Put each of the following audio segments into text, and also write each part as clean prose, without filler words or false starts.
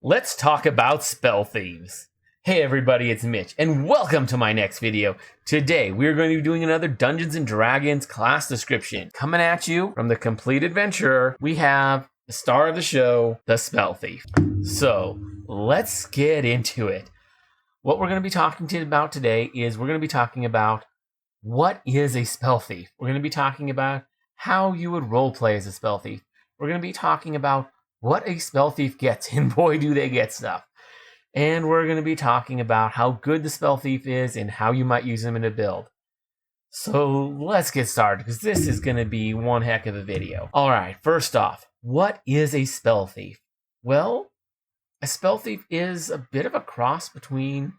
Let's talk about Spellthieves. Hey everybody, it's Mitch, and welcome to my next video. Today, we're going to be doing another Dungeons & Dragons class description. Coming at you from the Complete Adventurer, we have the star of the show, the Spellthief. So, let's get into it. What we're going to be talking about today is we're going to be talking about what is a Spellthief. We're going to be talking about how you would roleplay as a Spellthief. We're going to be talking about what a Spellthief gets, and boy, do they get stuff. And we're going to be talking about how good the Spellthief is and how you might use them in a build. So let's get started, because this is going to be one heck of a video. All right, first off, what is a Spellthief? Well, a Spellthief is a bit of a cross between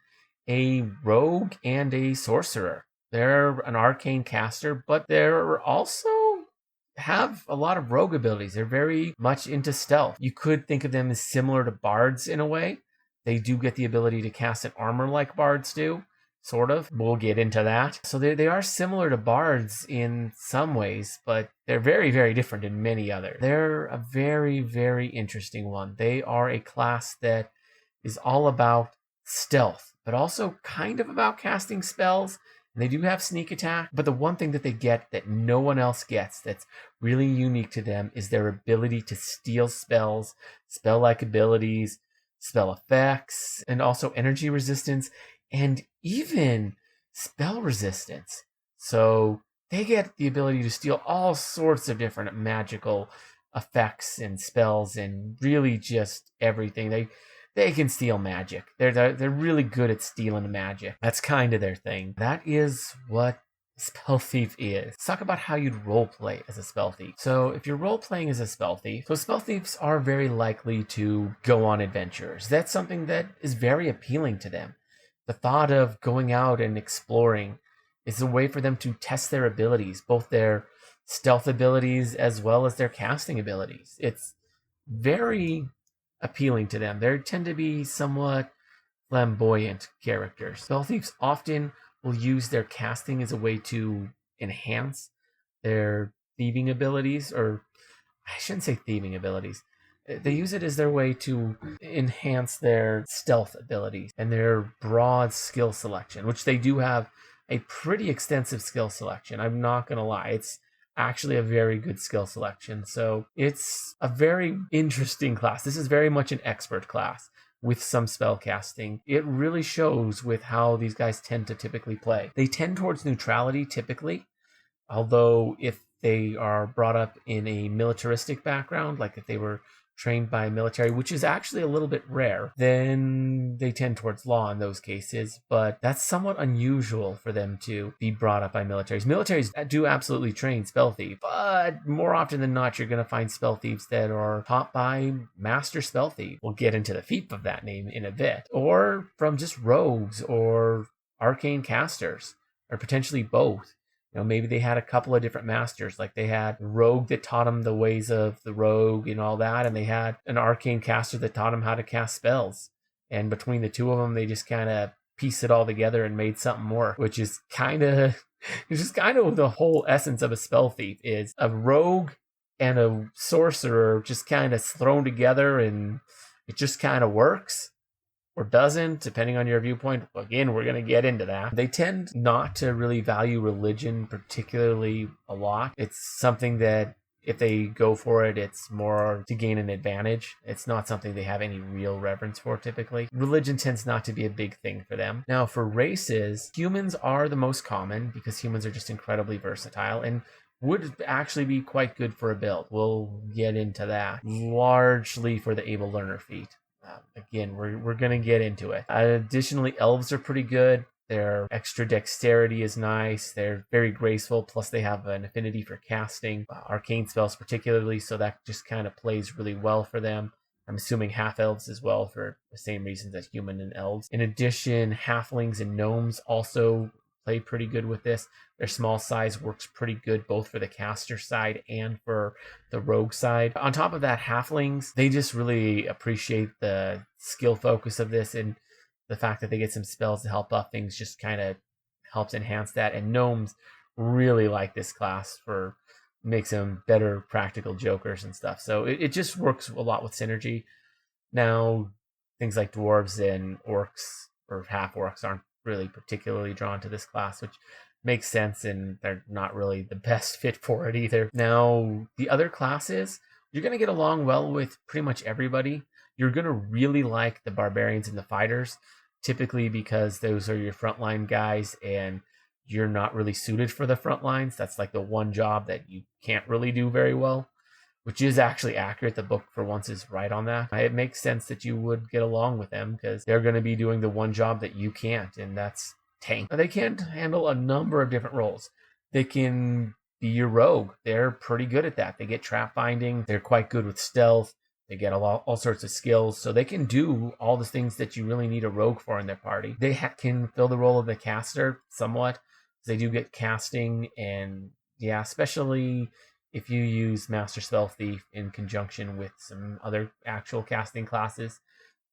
a rogue and a sorcerer. They're an arcane caster, but they're also have a lot of rogue abilities. They're very much into stealth. You could think of them as similar to bards in a way. They do get the ability to cast an armor like bards do, sort of. We'll get into that. So they are similar to bards in some ways, but they're very, very different in many others. They're a very, very interesting one. They are a class that is all about stealth, but also kind of about casting spells. And they do have sneak attack, but the one thing that they get that no one else gets that's really unique to them is their ability to steal spells, spell-like abilities, spell effects, and also energy resistance, and even spell resistance. So they get the ability to steal all sorts of different magical effects and spells and really just everything. They can steal magic. They're really good at stealing magic. That's kind of their thing. That is what Spellthief is. Let's talk about how you'd roleplay as a Spellthief. So if you're roleplaying as a Spellthief, so Spellthieves are very likely to go on adventures. That's something that is very appealing to them. The thought of going out and exploring is a way for them to test their abilities, both their stealth abilities as well as their casting abilities. It's very appealing to them. They tend to be somewhat flamboyant characters. Spellthieves often will use their casting as a way to enhance their thieving abilities, or I shouldn't say thieving abilities. They use it as their way to enhance their stealth abilities and their broad skill selection, which they do have a pretty extensive skill selection. I'm not going to lie. It's actually a very good skill selection. So it's a very interesting class. This is very much an expert class with some spell casting. It really shows with how these guys tend to typically play. They tend towards neutrality typically, although if they are brought up in a militaristic background, like if they were trained by military, which is actually a little bit rare, then they tend towards law in those cases. But that's somewhat unusual for them to be brought up by militaries. Militaries do absolutely train Spellthieve, but more often than not, you're going to find Spellthieves that are taught by Master Spellthieve. We'll get into the fief of that name in a bit. Or from just rogues or arcane casters, or potentially both. Maybe they had a couple of different masters, like they had a rogue that taught them the ways of the rogue and all that, and they had an arcane caster that taught them how to cast spells. And between the two of them, they just kind of pieced it all together and made something more, which is kind of the whole essence of a spell thief, is a rogue and a sorcerer just kind of thrown together, and it just kind of works. Or doesn't, depending on your viewpoint. Again, we're going to get into that. They tend not to really value religion particularly a lot. It's something that if they go for it, it's more to gain an advantage. It's not something they have any real reverence for typically. Religion tends not to be a big thing for them. Now, for races, humans are the most common because humans are just incredibly versatile and would actually be quite good for a build. We'll get into that. Largely for the able learner feat. Again, we're going to get into it. Additionally, elves are pretty good. Their extra dexterity is nice. They're very graceful. Plus, they have an affinity for casting arcane spells, particularly. So that just kind of plays really well for them. I'm assuming half elves as well for the same reasons as human and elves. In addition, halflings and gnomes also play pretty good with this. Their small size works pretty good both for the caster side and for the rogue side. On top of that, halflings, they just really appreciate the skill focus of this, and the fact that they get some spells to help buff things just kind of helps enhance that. And gnomes really like this class for makes them better practical jokers and stuff. So it just works a lot with synergy. Now, things like dwarves and orcs or half orcs aren't really particularly drawn to this class, which makes sense, and they're not really the best fit for it either. Now, the other classes, you're going to get along well with pretty much everybody. You're going to really like the barbarians and the fighters, typically because those are your frontline guys, and you're not really suited for the front lines. That's like the one job that you can't really do very well, which is actually accurate. The book for once is right on that. It makes sense that you would get along with them because they're going to be doing the one job that you can't, and that's tank. They can handle a number of different roles. They can be your rogue. They're pretty good at that. They get trap finding. They're quite good with stealth. They get all sorts of skills, so they can do all the things that you really need a rogue for in their party. They can fill the role of the caster somewhat. They do get casting, and yeah, especially if you use Master Spellthief in conjunction with some other actual casting classes,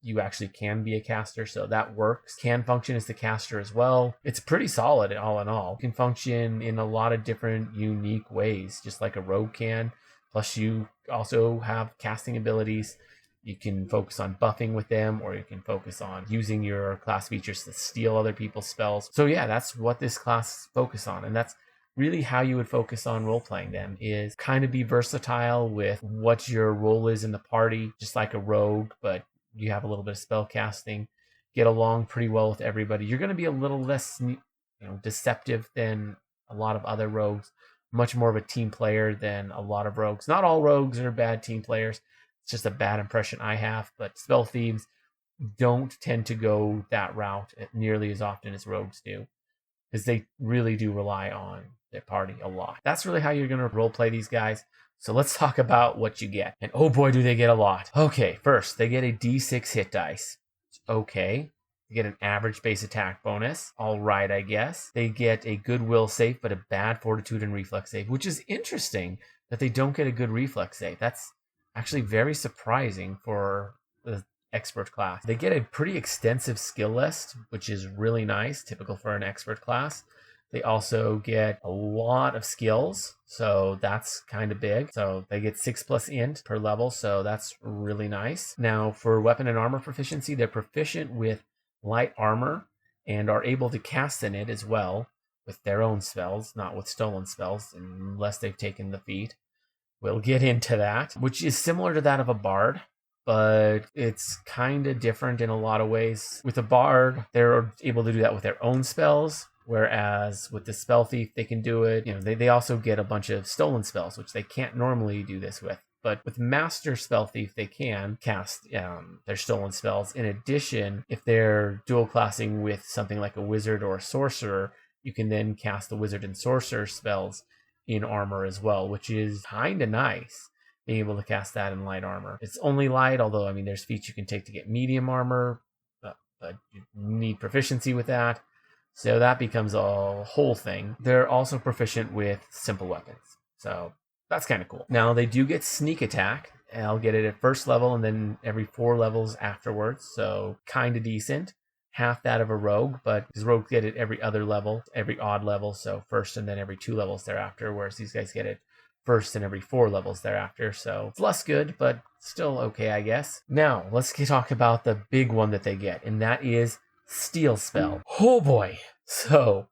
you actually can be a caster, so that works. Can function as the caster as well. It's pretty solid all in all. You can function in a lot of different unique ways, just like a rogue can. Plus, you also have casting abilities. You can focus on buffing with them, or you can focus on using your class features to steal other people's spells. So yeah, that's what this class focuses on, and that's really how you would focus on role-playing them, is kind of be versatile with what your role is in the party, just like a rogue, but you have a little bit of spell casting, get along pretty well with everybody. You're going to be a little less deceptive than a lot of other rogues, much more of a team player than a lot of rogues. Not all rogues are bad team players. It's just a bad impression I have, but spell thieves don't tend to go that route nearly as often as rogues do, because they really do rely on their party a lot. That's really how you're going to role play these guys. So let's talk about what you get. And oh boy, do they get a lot. Okay, first, they get a d6 hit dice. Okay. They get an average base attack bonus. All right, I guess. They get a goodwill save, but a bad fortitude and reflex save, which is interesting that they don't get a good reflex save. That's actually very surprising for the expert class. They get a pretty extensive skill list, which is really nice, typical for an expert class. They also get a lot of skills, so that's kind of big. So they get 6+ int per level, so that's really nice. Now, for weapon and armor proficiency, they're proficient with light armor and are able to cast in it as well with their own spells, not with stolen spells, unless they've taken the feat. We'll get into that, which is similar to that of a bard, but it's kind of different in a lot of ways. With a bard, they're able to do that with their own spells, whereas with the Spellthief, they can do it. They also get a bunch of stolen spells, which they can't normally do this with. But with Master Spellthief, they can cast their stolen spells. In addition, if they're dual classing with something like a wizard or a sorcerer, you can then cast the wizard and sorcerer spells in armor as well, which is kind of nice, being able to cast that in light armor. It's only light, although, there's feats you can take to get medium armor, but you need proficiency with that. So that becomes a whole thing. They're also proficient with simple weapons. So that's kind of cool. Now, they do get sneak attack. I'll get it at first level and then every 4 levels afterwards. So kind of decent. Half that of a rogue, but these rogues get it every other level, every odd level. So first and then every 2 levels thereafter, whereas these guys get it first and every 4 levels thereafter. So it's less good, but still okay, I guess. Now, let's talk about the big one that they get, and that is Steal Spell. Oh boy. So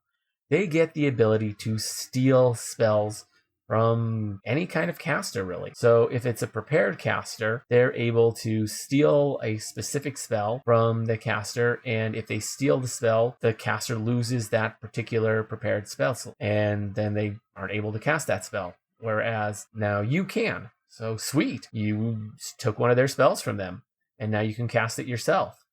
they get the ability to steal spells from any kind of caster, really. So if it's a prepared caster, they're able to steal a specific spell from the caster, and if they steal the spell, the caster loses that particular prepared spell, and then they aren't able to cast that spell. Whereas now you can. So sweet. You took one of their spells from them, and now you can cast it yourself.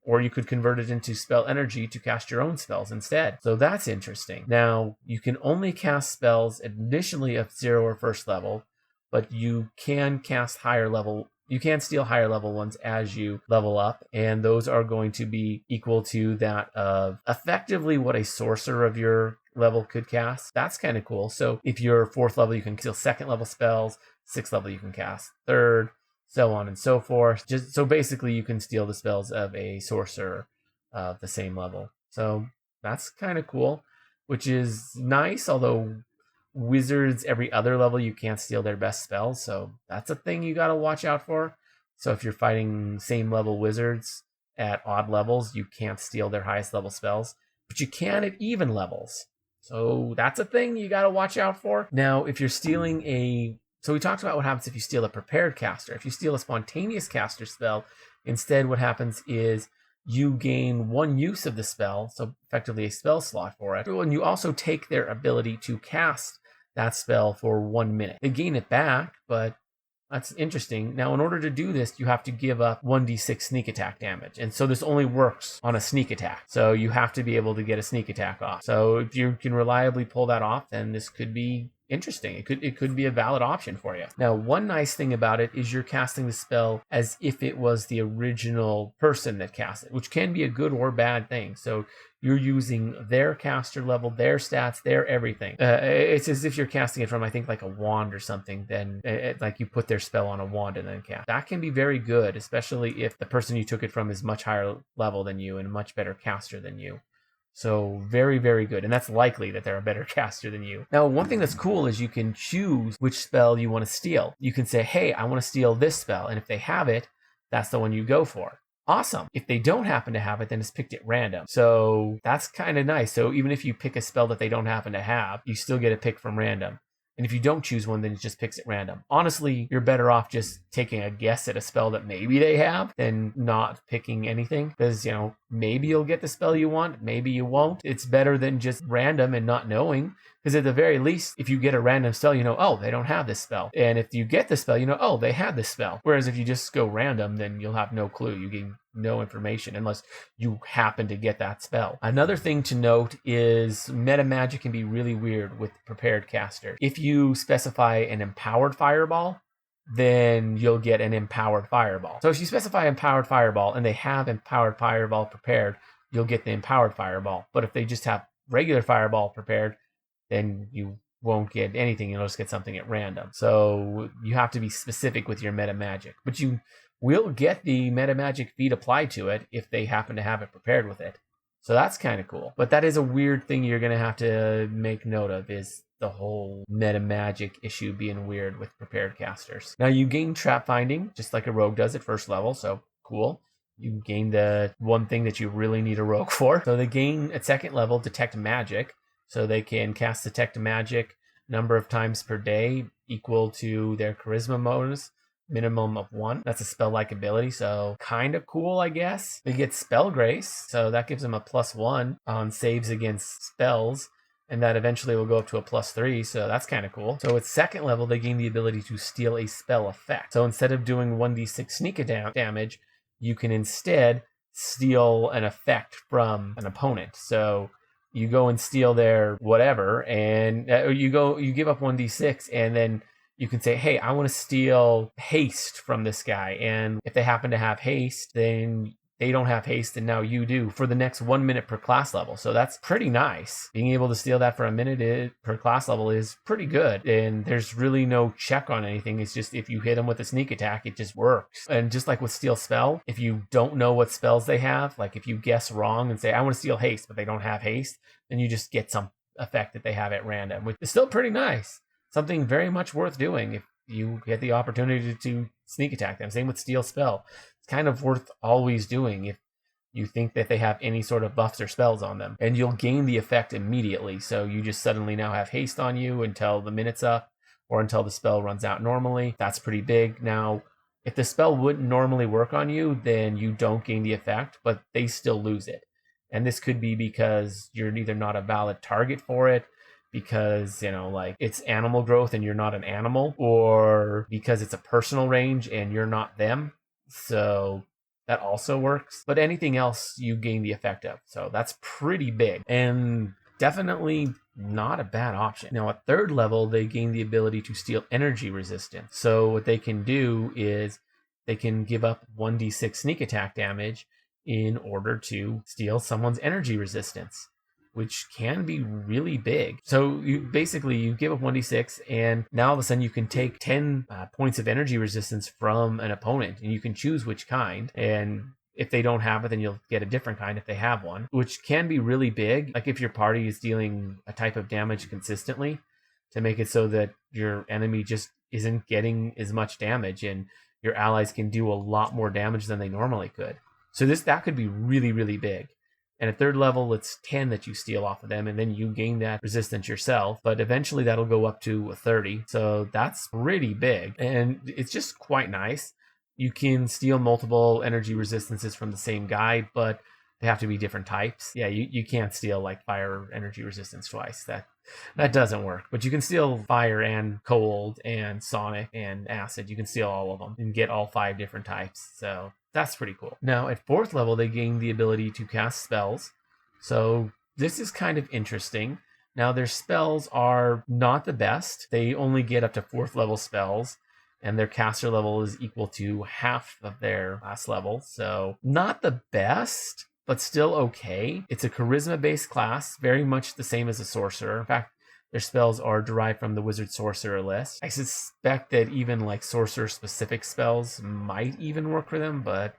Or you could convert it into spell energy to cast your own spells instead. So that's interesting. Now, you can only cast spells initially of 0 or first level, but you can cast higher level. You can steal higher level ones as you level up, and those are going to be equal to that of effectively what a sorcerer of your level could cast. That's kind of cool. So if you're 4th level, you can steal 2nd level spells. 6th level, you can cast 3rd. So on and so forth. So basically, you can steal the spells of a sorcerer of the same level. So that's kind of cool, which is nice. Although wizards every other level, you can't steal their best spells. So that's a thing you got to watch out for. So if you're fighting same level wizards at odd levels, you can't steal their highest level spells, but you can at even levels. So that's a thing you got to watch out for. Now, if you're stealing so we talked about what happens if you steal a prepared caster. If you steal a spontaneous caster spell, instead what happens is you gain one use of the spell, so effectively a spell slot for it. And you also take their ability to cast that spell for 1 minute. They gain it back, but that's interesting. Now, in order to do this, you have to give up 1d6 sneak attack damage. And so this only works on a sneak attack. So you have to be able to get a sneak attack off. So if you can reliably pull that off, then this could be interesting. It could be a valid option for you. Now, one nice thing about it is you're casting the spell as if it was the original person that cast it, which can be a good or bad thing. So you're using their caster level, their stats, their everything. It's as if you're casting it from, I think, like a wand or something. Then like you put their spell on a wand and then cast. That can be very good, especially if the person you took it from is much higher level than you and a much better caster than you. So very, very good. And that's likely that they're a better caster than you. Now, one thing that's cool is you can choose which spell you want to steal. You can say, hey, I want to steal this spell. And if they have it, that's the one you go for. Awesome. If they don't happen to have it, then it's picked at random. So that's kind of nice. So even if you pick a spell that they don't happen to have, you still get a pick from random. And if you don't choose one, then it just picks at random. Honestly, you're better off just taking a guess at a spell that maybe they have than not picking anything. Because, maybe you'll get the spell you want, maybe you won't. It's better than just random and not knowing. Because at the very least, if you get a random spell, oh, they don't have this spell. And if you get the spell, oh, they had this spell. Whereas if you just go random, then you'll have no clue. You gain no information unless you happen to get that spell. Another thing to note is meta magic can be really weird with prepared caster. If you specify an empowered fireball, then you'll get an empowered fireball. So if you specify empowered fireball and they have empowered fireball prepared, you'll get the empowered fireball. But if they just have regular fireball prepared, then you won't get anything. You'll just get something at random. So you have to be specific with your meta magic. But you will get the meta magic feat applied to it if they happen to have it prepared with it. So that's kind of cool. But that is a weird thing you're going to have to make note of, is the whole meta magic issue being weird with prepared casters. Now, you gain trap finding, just like a rogue does at first level. So cool. You gain the one thing that you really need a rogue for. So they gain at second level detect magic. So they can cast detect magic number of times per day equal to their charisma bonus, minimum of 1. That's a spell-like ability, so kind of cool, I guess. They get spell grace, so that gives them a +1 on saves against spells, and that eventually will go up to a +3, so that's kind of cool. So at second level, they gain the ability to steal a spell effect. So instead of doing 1d6 sneak damage, you can instead steal an effect from an opponent. So you go and steal their whatever, and you give up 1d6, and then you can say, hey, I want to steal haste from this guy. And if they happen to have haste, then they don't have haste, and now you do, for the next 1 minute per class level. So that's pretty nice. Being able to steal that for a minute per class level is pretty good. And there's really no check on anything. It's just if you hit them with a sneak attack, it just works. And just like with steal spell, if you don't know what spells they have, like if you guess wrong and say, I want to steal haste, but they don't have haste, then you just get some effect that they have at random, which is still pretty nice. Something very much worth doing if you get the opportunity to sneak attack them. Same with steal spell. It's kind of worth always doing if you think that they have any sort of buffs or spells on them. And you'll gain the effect immediately. So you just suddenly now have haste on you until the minute's up or until the spell runs out normally. That's pretty big. Now, if the spell wouldn't normally work on you, then you don't gain the effect, but they still lose it. And this could be because you're either not a valid target for it, because, like it's animal growth and you're not an animal, or because it's a personal range and you're not them. So that also works. But anything else you gain the effect of. So that's pretty big and definitely not a bad option. Now at third level, they gain the ability to steal energy resistance. So what they can do is they can give up 1d6 sneak attack damage in order to steal someone's energy resistance, which can be really big. So you give up 1d6, and now all of a sudden you can take 10 points of energy resistance from an opponent, and you can choose which kind. And if they don't have it, then you'll get a different kind if they have one, which can be really big. Like if your party is dealing a type of damage consistently, to make it so that your enemy just isn't getting as much damage, and your allies can do a lot more damage than they normally could. So that could be really, really big. And at third level, it's 10 that you steal off of them, and then you gain that resistance yourself. But eventually that'll go up to 30. So that's pretty big. And it's just quite nice. You can steal multiple energy resistances from the same guy, but they have to be different types. Yeah, you can't steal like fire energy resistance twice. That doesn't work. But you can steal fire and cold and sonic and acid. You can steal all of them and get all 5 different types. So that's pretty cool. Now, at 4th level, they gain the ability to cast spells. So this is kind of interesting. Now, their spells are not the best. They only get up to 4th level spells, and their caster level is equal to half of their last level. So not the best, but still okay. It's a charisma-based class, very much the same as a sorcerer. In fact, their spells are derived from the wizard sorcerer list. I suspect that even like sorcerer specific spells might even work for them, but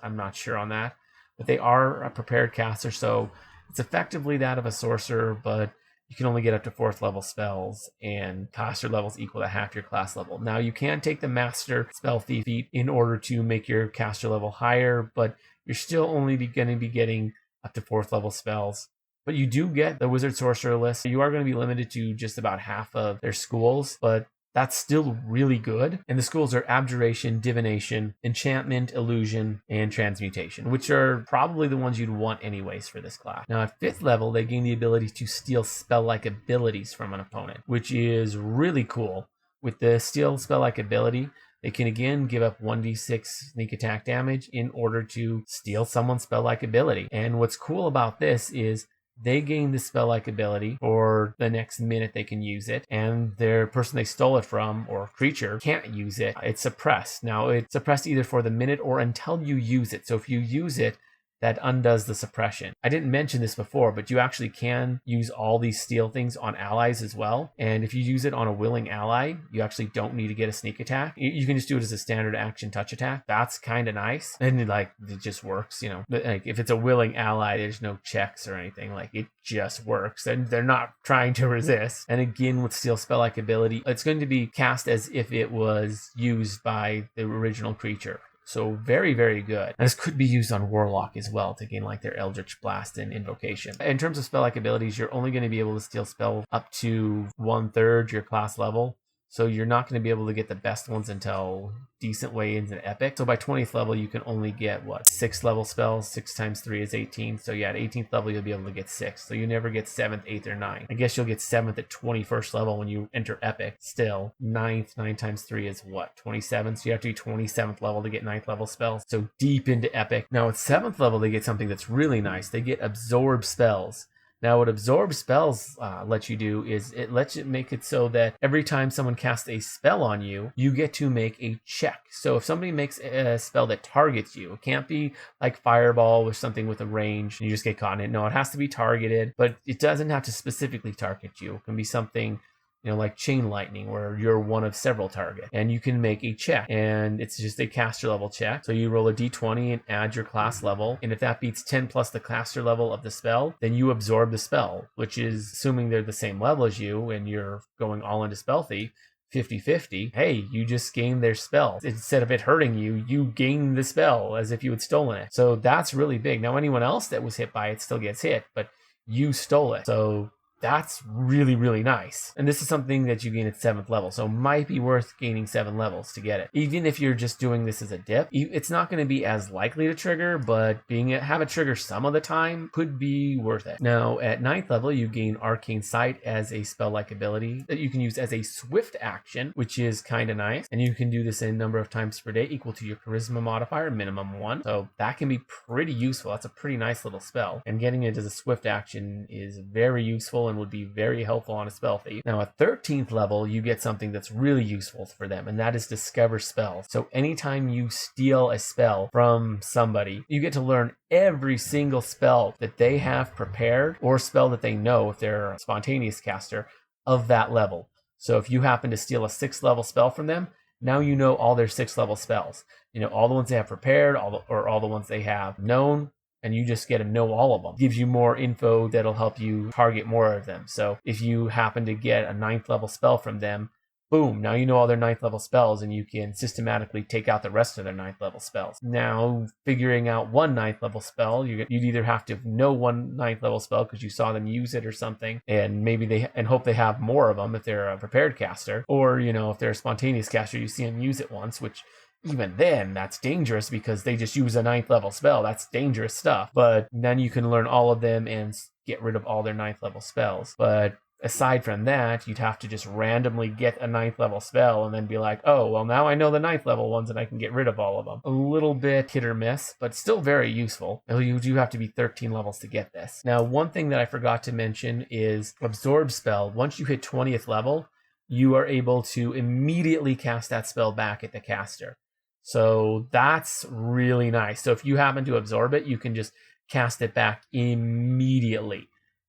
I'm not sure on that. But they are a prepared caster, so it's effectively that of a sorcerer, but you can only get up to 4th level spells, and caster levels equal to half your class level. Now, you can take the master Spellthief feat in order to make your caster level higher, but you're still only going to be getting up to 4th level spells. But you do get the wizard sorcerer list. You are going to be limited to just about half of their schools, but that's still really good. And the schools are abjuration, divination, enchantment, illusion, and transmutation, which are probably the ones you'd want anyways for this class. Now, at 5th level, they gain the ability to steal spell-like abilities from an opponent, which is really cool. With the steal spell-like ability, they can again give up 1d6 sneak attack damage in order to steal someone's spell-like ability. And what's cool about this is they gain the spell-like ability for the next minute they can use it, and their person they stole it from, or creature, can't use it. It's suppressed. Now, it's suppressed either for the minute or until you use it. So if you use it, that undoes the suppression. I didn't mention this before, but you actually can use all these steal things on allies as well. And if you use it on a willing ally, you actually don't need to get a sneak attack. You can just do it as a standard action touch attack. That's kind of nice. And it just works, But like if it's a willing ally, there's no checks or anything. Like it just works. And they're not trying to resist. And again, with steal spell-like ability, it's going to be cast as if it was used by the original creature. So very, very good. And this could be used on Warlock as well to gain like their Eldritch Blast and Invocation. In terms of spell-like abilities, you're only going to be able to steal spell up to 1/3 your class level. So you're not going to be able to get the best ones until decent way into Epic. So by 20th level, you can only get, 6th level spells. 6 times 3 is 18. So yeah, at 18th level, you'll be able to get 6. So you never get 7th, 8th, or 9th. I guess you'll get 7th at 21st level when you enter Epic. Still, 9th, 9 times 3 is 27? So you have to be 27th level to get 9th level spells. So deep into Epic. Now at 7th level, they get something that's really nice. They get Absorb Spells. Now, what Absorb Spells lets you do is it lets you make it so that every time someone casts a spell on you, you get to make a check. So if somebody makes a spell that targets you, it can't be like Fireball or something with a range and you just get caught in it. No, it has to be targeted, but it doesn't have to specifically target you. It can be something like Chain Lightning, where you're one of several targets, and you can make a check, and it's just a caster level check. So you roll a d20 and add your class level, and if that beats 10 plus the caster level of the spell, then you absorb the spell, which is assuming they're the same level as you and you're going all into Spellthief. 50-50, hey, you just gain their spell. Instead of it hurting you, you gain the spell as if you had stolen it. So that's really big. Now, anyone else that was hit by it still gets hit, but you stole it. So that's really, really nice. And this is something that you gain at 7th level, so it might be worth gaining 7 levels to get it. Even if you're just doing this as a dip, it's not going to be as likely to trigger, but have it trigger some of the time could be worth it. Now, at 9th level, you gain Arcane Sight as a spell-like ability that you can use as a swift action, which is kind of nice. And you can do this a number of times per day, equal to your charisma modifier, minimum 1. So that can be pretty useful. That's a pretty nice little spell. And getting it as a swift action is very useful and would be very helpful on a Spellthief. Now at 13th level, you get something that's really useful for them, and that is Discover Spells. So anytime you steal a spell from somebody, you get to learn every single spell that they have prepared, or spell that they know if they're a spontaneous caster of that level. So if you happen to steal a 6th level spell from them, now you know all their 6th level spells. All the ones they have prepared, all the ones they have known, and you just get to know all of them. Gives you more info that'll help you target more of them. So if you happen to get a 9th level spell from them, boom, now you know all their 9th level spells and you can systematically take out the rest of their 9th level spells. Now, figuring out one 9th level spell, you'd either have to know one 9th level spell because you saw them use it or something, and maybe hope they have more of them if they're a prepared caster, or, if they're a spontaneous caster, you see them use it once, which even then, that's dangerous because they just use a 9th level spell. That's dangerous stuff. But then you can learn all of them and get rid of all their 9th level spells. But aside from that, you'd have to just randomly get a 9th level spell and then be like, oh, well, now I know the 9th level ones and I can get rid of all of them. A little bit hit or miss, but still very useful. You do have to be 13 levels to get this. Now, one thing that I forgot to mention is Absorb spell. Once you hit 20th level, you are able to immediately cast that spell back at the caster. So that's really nice. So if you happen to absorb it, you can just cast it back immediately.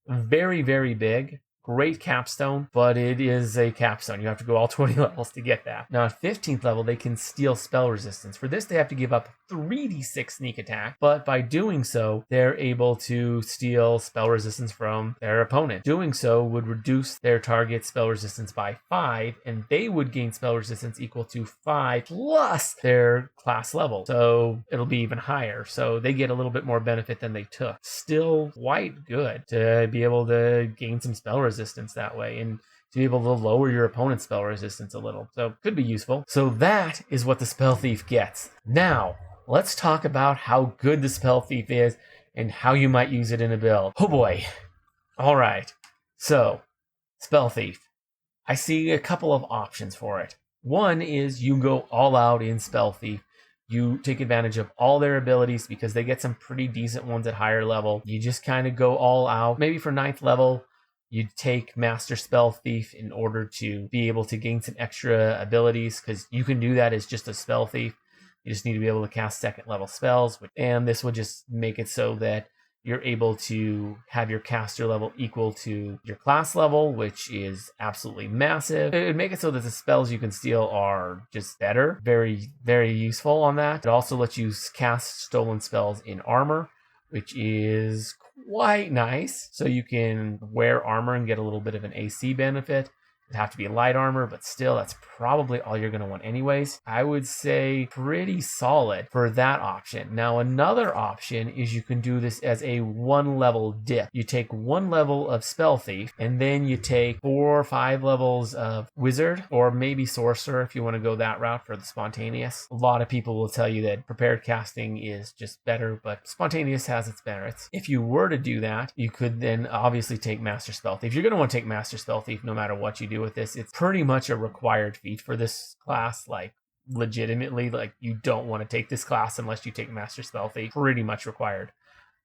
Very, very big. Great capstone, but it is a capstone. You have to go all 20 levels to get that. Now at 15th level, they can steal spell resistance. For this, they have to give up 3d6 sneak attack, but by doing so, they're able to steal spell resistance from their opponent. Doing so would reduce their target spell resistance by 5, and they would gain spell resistance equal to 5 plus their class level. So it'll be even higher. So they get a little bit more benefit than they took. Still quite good to be able to gain some spell resistance that way and to be able to lower your opponent's spell resistance a little. So could be useful. So that is what the Spellthief gets. Now, let's talk about how good the Spellthief is and how you might use it in a build. Oh boy. All right. So, Spellthief. I see a couple of options for it. One is you go all out in Spellthief. You take advantage of all their abilities because they get some pretty decent ones at higher level. You just kind of go all out. Maybe for 9th level, you'd take Master Spellthief in order to be able to gain some extra abilities, because you can do that as just a Spellthief. You just need to be able to cast 2nd level spells, and this would just make it so that you're able to have your caster level equal to your class level, which is absolutely massive. It would make it so that the spells you can steal are just better. Very, very useful on that. It also lets you cast stolen spells in armor, which is quite nice. So you can wear armor and get a little bit of an AC benefit. It'd have to be light armor, but still, that's probably all you're going to want anyways. I would say pretty solid for that option. Now, another option is you can do this as a 1-level dip. You take 1 level of Spellthief, and then you take 4 or 5 levels of Wizard, or maybe Sorcerer if you want to go that route for the Spontaneous. A lot of people will tell you that prepared casting is just better, but Spontaneous has its merits. If you were to do that, you could then obviously take Master Spellthief. You're going to want to take Master Spellthief no matter what you do with this. It's pretty much a required feat for this class. Like, legitimately, like, you don't want to take this class unless you take Master Spellthief. Pretty much required.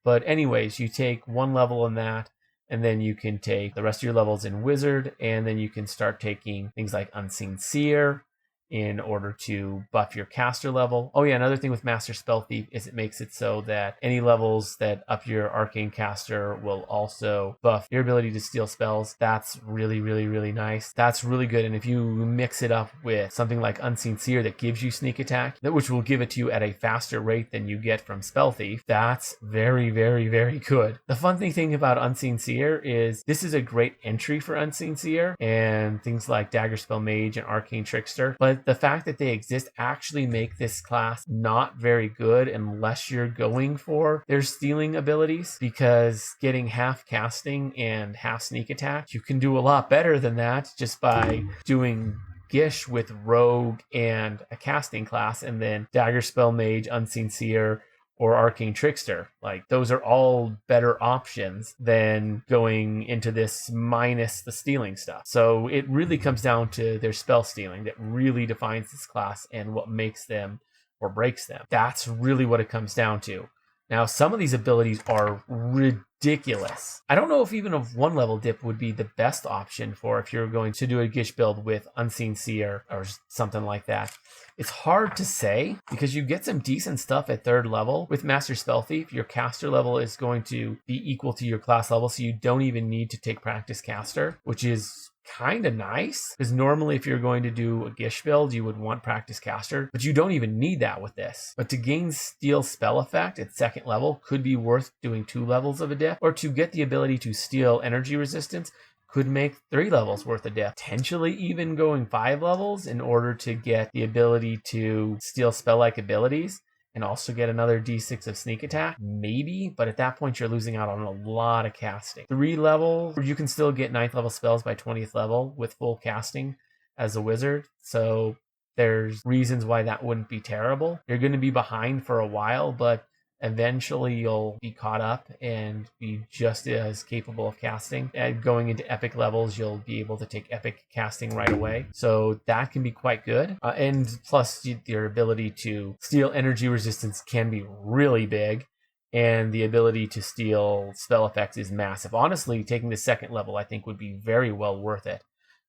But anyways, you take 1 level in that, and then you can take the rest of your levels in Wizard, and then you can start taking things like Unseen Seer in order to buff your caster level. Oh yeah, another thing with Master Spellthief is it makes it so that any levels that up your arcane caster will also buff your ability to steal spells. That's really, really, really nice. That's really good. And if you mix it up with something like Unseen Seer that gives you sneak attack, which will give it to you at a faster rate than you get from Spellthief, that's very, very, very good. The fun thing about Unseen Seer is this is a great entry for Unseen Seer and things like Daggerspell Mage and Arcane Trickster, but the fact that they exist actually make this class not very good unless you're going for their stealing abilities, because getting half casting and half sneak attack, you can do a lot better than that just by doing Gish with Rogue and a casting class, and then Daggerspell Mage, Unseen Seer, or Arcane Trickster. Like, those are all better options than going into this minus the stealing stuff. So it really comes down to their spell stealing that really defines this class and what makes them or breaks them. That's really what it comes down to. Now, some of these abilities are ridiculous. I don't know if even a 1-level dip would be the best option for if you're going to do a Gish build with Unseen Seer or something like that. It's hard to say because you get some decent stuff at 3rd level. With Master Spellthief, your caster level is going to be equal to your class level, so you don't even need to take Practice Caster, which is kind of nice, because normally if you're going to do a Gish build, you would want Practice Caster, but you don't even need that with this. But to gain Steal spell effect at 2nd level could be worth doing 2 levels of a dip, or to get the ability to steal energy resistance could make 3 levels worth of dip, potentially even going 5 levels in order to get the ability to steal spell-like abilities and also get another d6 of sneak attack, maybe, but at that point you're losing out on a lot of casting. 3 levels, you can still get 9th level spells by 20th level with full casting as a wizard, so there's reasons why that wouldn't be terrible. You're going to be behind for a while, but eventually you'll be caught up and be just as capable of casting. And going into epic levels, you'll be able to take epic casting right away. So that can be quite good. And plus your ability to steal energy resistance can be really big. And the ability to steal spell effects is massive. Honestly, taking the 2nd level, I think, would be very well worth it.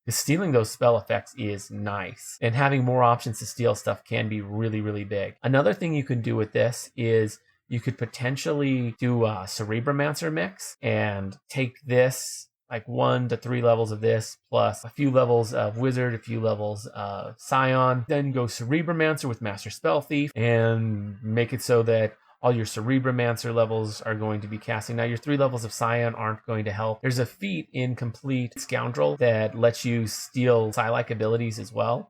Because stealing those spell effects is nice. And having more options to steal stuff can be really, really big. Another thing you can do with this is you could potentially do a Cerebromancer mix and take this, like 1 to 3 levels of this, plus a few levels of Wizard, a few levels of Scion, then go Cerebromancer with Master Spellthief, and make it so that all your Cerebromancer levels are going to be casting. Now, your 3 levels of Scion aren't going to help. There's a feat in Complete Scoundrel that lets you steal Psi-like abilities as well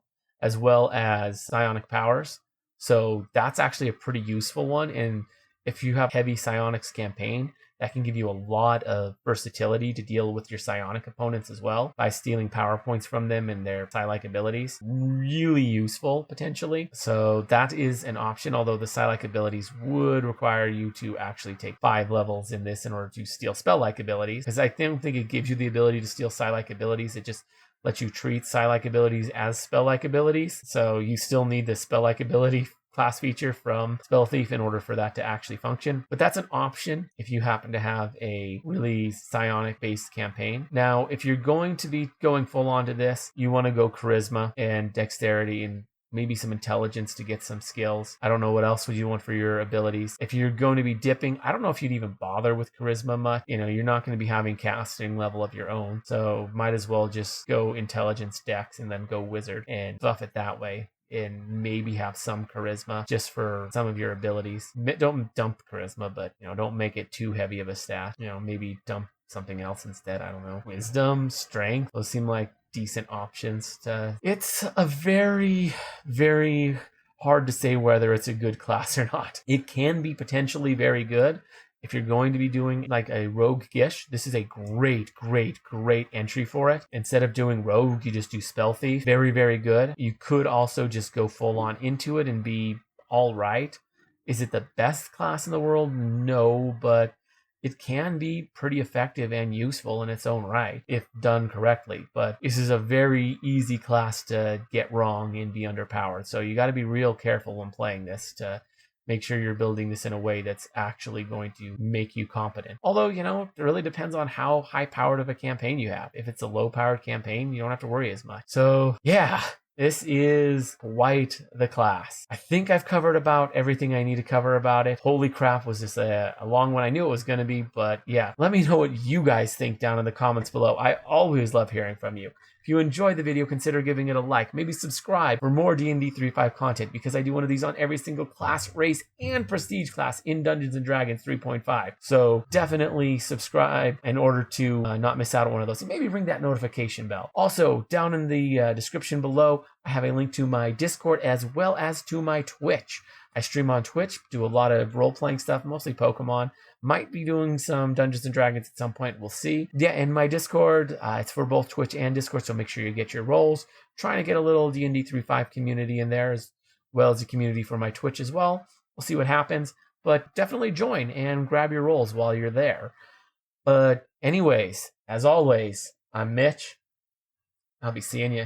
as psionic powers. So that's actually a pretty useful one. And if you have heavy psionics campaign, that can give you a lot of versatility to deal with your psionic opponents as well by stealing power points from them and their psi-like abilities. Really useful, potentially. So that is an option, although the psi-like abilities would require you to actually take 5 levels in this in order to steal spell-like abilities, because I don't think it gives you the ability to steal psi-like abilities. It just lets you treat psi-like abilities as spell-like abilities. So you still need the spell-like ability class feature from Spellthief in order for that to actually function. But that's an option if you happen to have a really psionic based campaign. Now, if you're going to be going full on to this, you want to go charisma and dexterity and maybe some intelligence to get some skills. I don't know what else would you want for your abilities. If you're going to be dipping, I don't know if you'd even bother with charisma much. You're not going to be having casting level of your own. So might as well just go intelligence, dex, and then go wizard and buff it that way. And maybe have some charisma just for some of your abilities. Don't dump charisma, but don't make it too heavy of a stat. Maybe dump something else instead. I don't know. Wisdom, strength, those seem like decent options it's a very, very hard to say whether it's a good class or not. It can be potentially very good. If you're going to be doing like a rogue gish, this is a great, great, great entry for it. Instead of doing rogue, you just do Spellthief. Very, very good. You could also just go full on into it and be all right. Is it the best class in the world? No, but it can be pretty effective and useful in its own right if done correctly. But this is a very easy class to get wrong and be underpowered. So you got to be real careful when playing this to make sure you're building this in a way that's actually going to make you competent. Although, it really depends on how high-powered of a campaign you have. If it's a low-powered campaign, you don't have to worry as much. So, yeah, this is quite the class. I think I've covered about everything I need to cover about it. Holy crap, was this a long one? I knew it was going to be, but yeah. Let me know what you guys think down in the comments below. I always love hearing from you. If you enjoyed the video, consider giving it a like. Maybe subscribe for more D&D 3.5 content, because I do one of these on every single class, race, and prestige class in Dungeons & Dragons 3.5. So definitely subscribe in order to not miss out on one of those. And maybe ring that notification bell. Also, down in the description below, I have a link to my Discord as well as to my Twitch. I stream on Twitch, do a lot of role-playing stuff, mostly Pokemon. Might be doing some Dungeons & Dragons at some point. We'll see. Yeah, and my Discord, it's for both Twitch and Discord, so make sure you get your roles. Trying to get a little D&D 3.5 community in there, as well as a community for my Twitch as well. We'll see what happens. But definitely join and grab your roles while you're there. But anyways, as always, I'm Mitch. I'll be seeing you